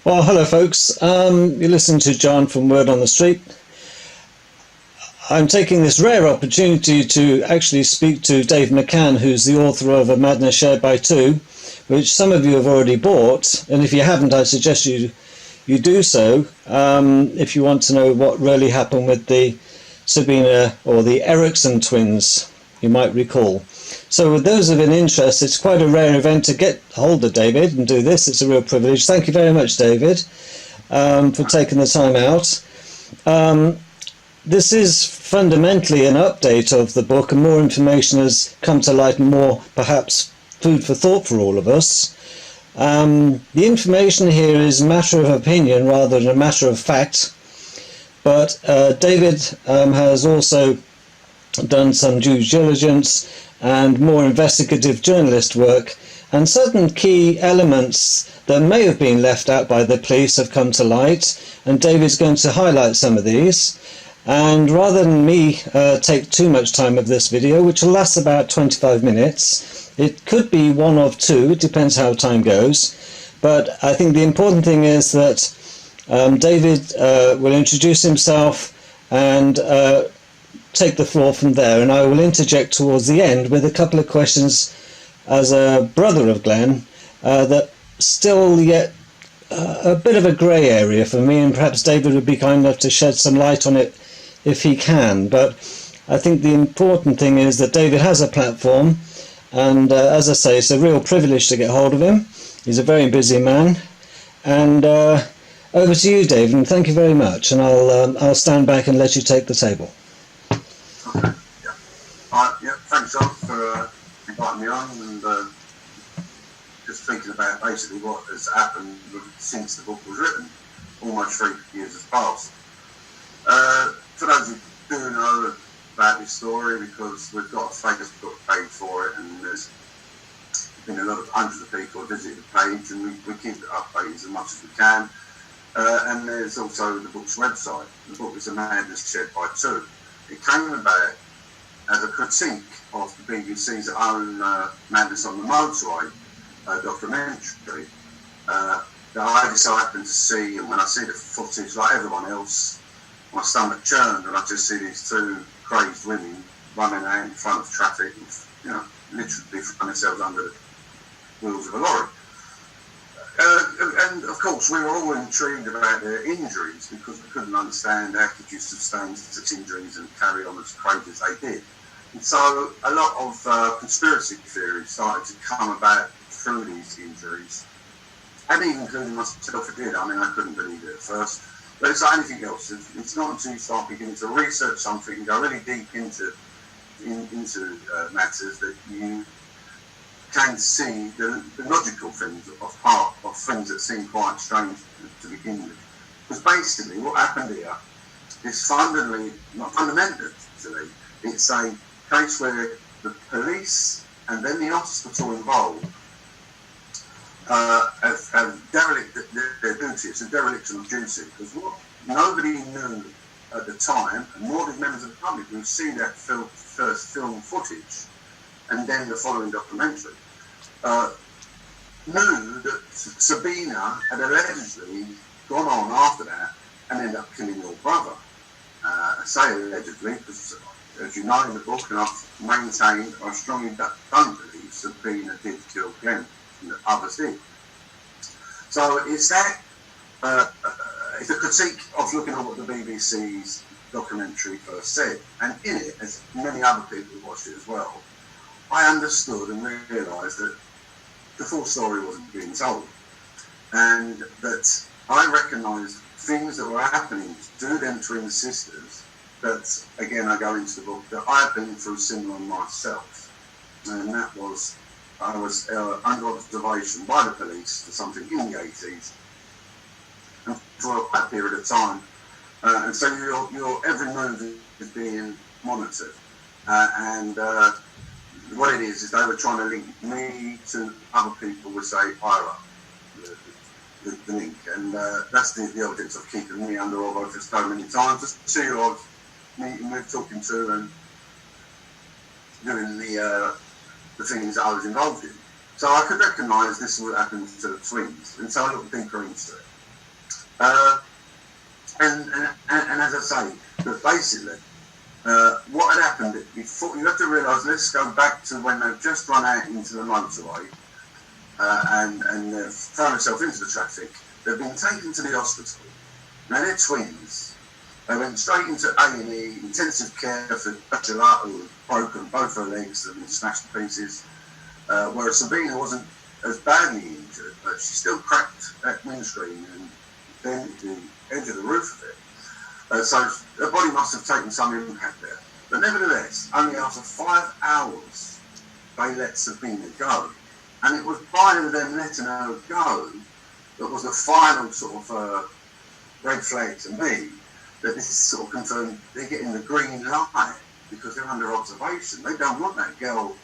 Well, hello, folks. You listen to John from Word on the Street. I'm taking this rare opportunity to actually speak to Dave Cann, who's the author of A Madness Shared by Two, which some of you have already bought. And if you haven't, I suggest you do so if you want to know what really happened with the Sabina or the Eriksson twins, you might recall. So with those of an interest, it's quite a rare event to get hold of David and do this. It's a real privilege. Thank you very much, David, for taking the time out. This is fundamentally an update of the book, and more information has come to light and more, perhaps, food for thought for all of us. The information here is a matter of opinion rather than a matter of fact, but David has also done some due diligence and more investigative journalist work, and certain key elements that may have been left out by the police have come to light, and David's going to highlight some of these. And rather than me take too much time of this video, which will last about 25 minutes, it could be one of two, it depends how time goes, but I think the important thing is that David will introduce himself and take the floor from there, and I will interject towards the end with a couple of questions as a brother of Glenn that still yet a bit of a grey area for me, and perhaps David would be kind enough to shed some light on it if he can. But I think the important thing is that David has a platform, and as I say, it's a real privilege to get hold of him. He's a very busy man, and over to you, David, and thank you very much, and I'll stand back and let you take the table. Okay, yeah. Thanks, John, for inviting me on, and just thinking about basically what has happened since the book was written. Almost 3 years has passed. For those who do know about this story, because we've got a Facebook page for it, and there's been a lot of hundreds of people who visit the page, and we keep it updated as much as we can. And there's also the book's website. The book is A Madness Shared by Two. It came about as a critique of the BBC's own Madness on the Motorway documentary. That I so happened to see, and when I see the footage, like everyone else, my stomach churned, and I just see these two crazed women running out in front of traffic, literally throwing themselves under the wheels of a lorry. And of course, we were all intrigued about their injuries because we couldn't understand how could you sustain such injuries and carry on as crazy as they did. And so a lot of conspiracy theories started to come about through these injuries, and even including myself, I did. I mean, I couldn't believe it at first. But it's like anything else. It's not until you start beginning to research something and go really deep into matters that you can see the logical things of part of things that seem quite strange to begin with. Because basically what happened here is fundamentally, it's a case where the police and then the hospital involved have derelict their duty. It's a dereliction of duty, because what nobody knew at the time, and more than members of the public who see that first film footage and then the following documentary, knew that Sabina had allegedly gone on after that and ended up killing your brother. I say allegedly because, as you know in the book, and I've maintained, I strongly don't believe Sabina did kill Glenn, and that others did. So it's that, it's a critique of looking at what the BBC's documentary first said, and in it, as many other people watched it as well, I understood and realised that the full story wasn't being told, and that I recognised things that were happening to them twin sisters that, again, I go into the book, that I've been through similar myself. And that was, I was under observation by the police for something in the 80s, and for a period of time. And so your every move is being monitored. And what it is they were trying to link me to other people with, say, IRA, the link. And that's the object of keeping me under oath for so many times, just to see who I was meeting with, talking to, and doing the things I was involved in. So I could recognise this would happen to the twins, and so I looked deeper into it. And as I say, that basically, what had happened before, you have to realise, let's go back to when they've just run out into the motorway and they've thrown themselves into the traffic. They've been taken to the hospital. Now they're twins. They went straight into A&E, intensive care for Ursula, who had broken both her legs and been smashed to pieces, whereas Sabina wasn't as badly injured, but she still cracked that windscreen and then the edge of the roof of it. So her body must have taken some impact there. But nevertheless, only after 5 hours, they let Sabina go. And it was by them letting her go that was the final sort of red flag to me, that this sort of confirmed they're getting the green light because they're under observation. They don't want that girl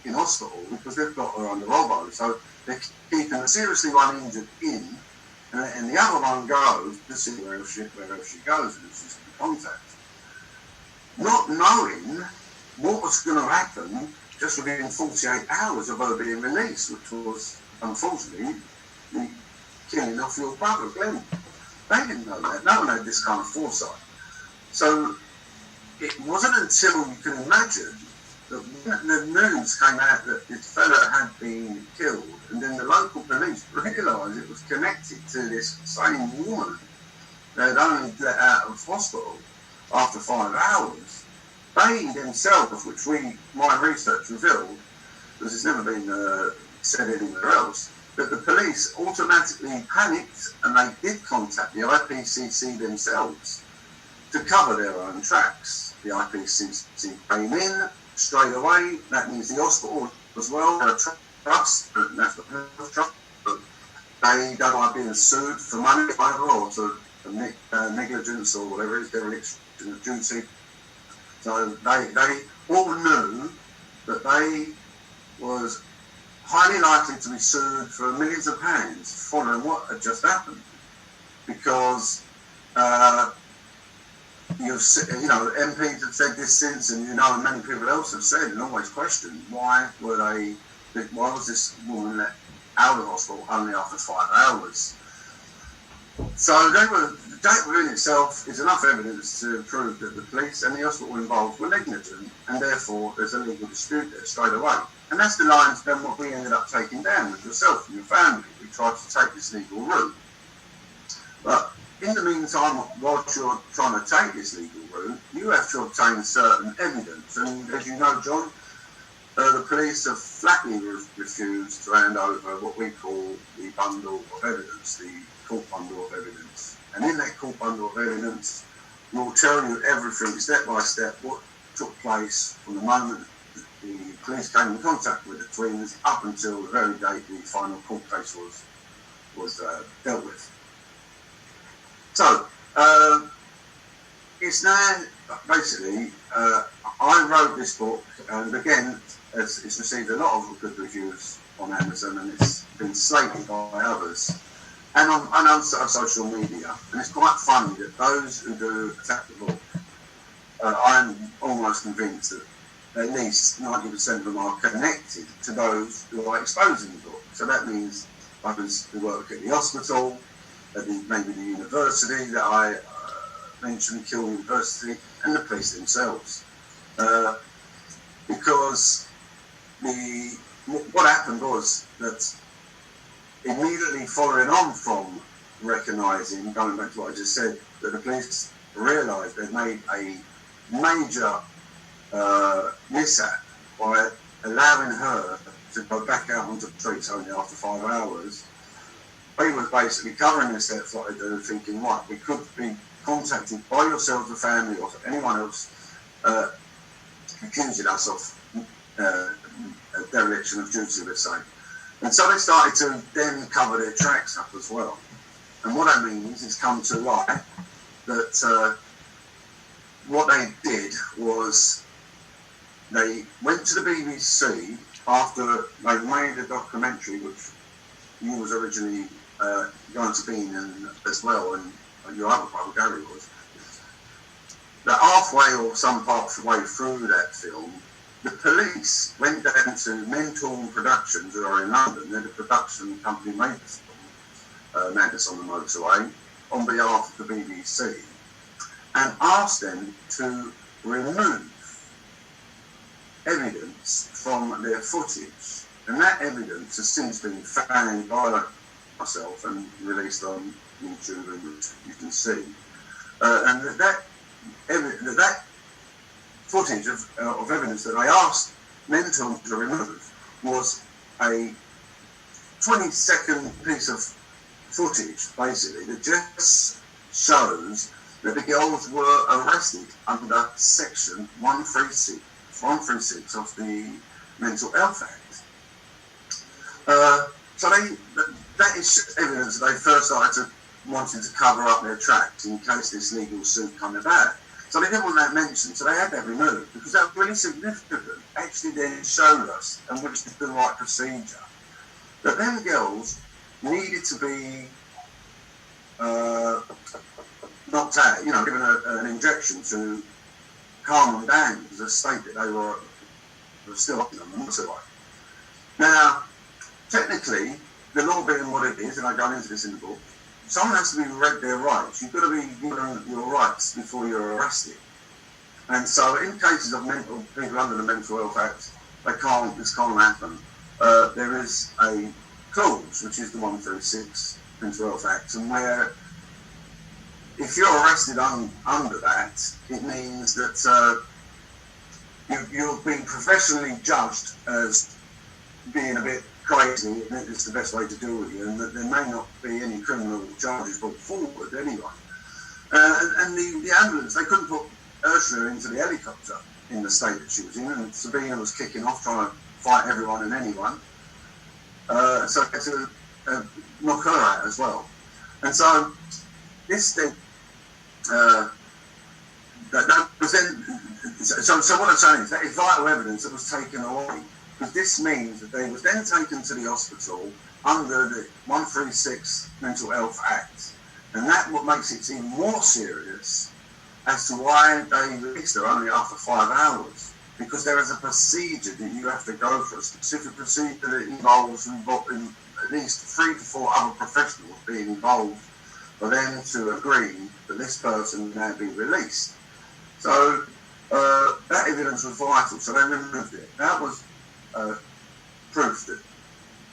in hospital because they've got her under observation. So they're keeping a seriously one injured in, and the other one goes to see where else she goes and if she's in contact. Not knowing what was going to happen just within 48 hours of her being released, which was, unfortunately, the killing off your brother, Glenn. They didn't know that. No one had this kind of foresight. So it wasn't until you can imagine that when the news came out that this fella had been killed, and then the local police realised it was connected to this same woman they had only let out of hospital after 5 hours. They themselves, which my research revealed, because it's never been said anywhere else, that the police automatically panicked and they did contact the IPCC themselves to cover their own tracks. The IPCC came in straight away. That means the hospital as well, a trust, the National Health Trust. They don't like being sued for money either, or for negligence or whatever it is, dereliction of duty. So they all knew that they was highly likely to be sued for millions of pounds following what had just happened, because MPs have said this since, and and many people else have said and always questioned why was this woman let out of hospital only after 5 hours. So the data in itself is enough evidence to prove that the police and the hospital involved were negligent, and therefore there's a legal dispute there straight away. And that's the lines then what we ended up taking down with yourself and your family. We tried to take this legal route. But in the meantime, whilst you're trying to take this legal route, you have to obtain certain evidence. And as you know, John, the police have flatly refused to hand over what we call the bundle of evidence, the court bundle of evidence. And in that court bundle of evidence, we'll tell you everything step by step what took place from the moment the police came in contact with the twins up until the very date the final court case was dealt with. So it's now basically I wrote this book, and again it's received a lot of good reviews on Amazon, and it's been slated by others and on social media. And it's quite funny that those who do attack the book, I'm almost convinced that at least 90% of them are connected to those who are exposing the book. So that means others who work at the hospital, at maybe the university that I mentioned, Kill University, and the police themselves. Because what happened was that immediately following on from recognising, going back to what I just said, that the police realised they'd made a major mishap by allowing her to go back out onto the streets only after 5 hours. They were basically covering their steps like they do, thinking, right, we could be contacted by yourselves, the family, or anyone else accusing us of a dereliction of duty, let's say. And so they started to then cover their tracks up as well. And what that means is come to light that what they did was they went to the BBC after they made a documentary, which you was originally going to be in as well, and your other brother Gary was. That halfway or some part of the way through that film, the police went down to Mental Productions, who are in London. They're the production company made this film, Madness on the Motorway. on behalf of the BBC and asked them to remove evidence from their footage. And that evidence has since been found by myself and released on YouTube, and you can see. And that footage of evidence that I asked Mentor to remove was a 20-second piece of footage, basically, that just shows that the girls were arrested under Section 136 of the Mental Health Act. So that is evidence that they first started wanting to cover up their tracks in case this legal suit come about. So they didn't want that mentioned, so they had that removed, because that was really significant. Actually then showed us, and which is the right procedure, that them girls needed to be knocked out, given an injection to calm them down, because the state that they were still on them, and so on. Now, technically, the law being what it is, and I go into this in the book, someone has to be read their rights. You've got to be given your rights before you're arrested. And so, in cases of people under the Mental Health Act, this can't happen. There is a clause, which is the 136 Mental Health Act, and where if you're arrested under that, it means that you've been professionally judged as being a bit crazy, and it's the best way to deal with you, and that there may not be any criminal charges brought forward anyway. And the ambulance, they couldn't put Ursula into the helicopter in the state that she was in, and Sabina was kicking off trying to fight everyone and anyone. So they had to knock her out as well. And so this thing, that was then, so what I'm saying is that is vital evidence that was taken away. Because this means that they was then taken to the hospital under the 136 Mental Health Act. And that's what makes it even more serious as to why they released her only after 5 hours. Because there is a procedure that you have to go through, a specific procedure that involves at least 3 to 4 other professionals being involved for them to agree that this person now be released. So that evidence was vital, so they removed it. That was proof that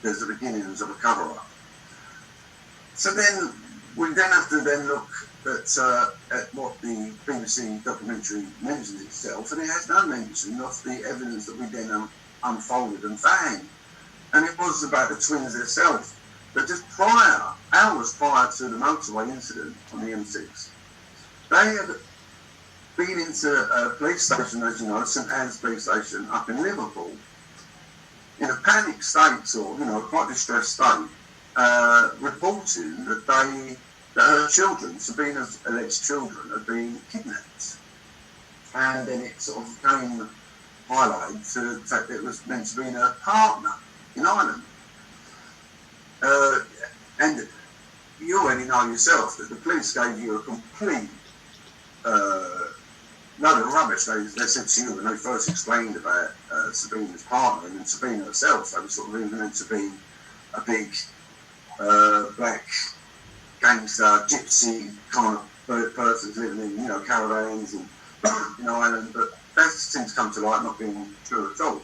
there's the beginnings of a cover-up. So then we then have to then look at what the BBC documentary mentions itself, and it has no mention of the evidence that we then unfolded and found. And it was about the twins themselves. But just hours prior to the motorway incident on the M6, they had been into a police station, as you know, St Anne's police station up in Liverpool, in a panic state, or quite distressed state, reporting that her children, Sabina's alleged children, had been kidnapped. And then it sort of came highlighted to the fact that it was meant to be her partner in Ireland. And you already know yourself that the police gave you a complete load of rubbish. They said to you when they first explained about Sabina's partner and then Sabina herself, they were sort of even meant to be a big black gangster, gypsy kind of person living in caravans in Ireland, but that seems to come to light not being true at all.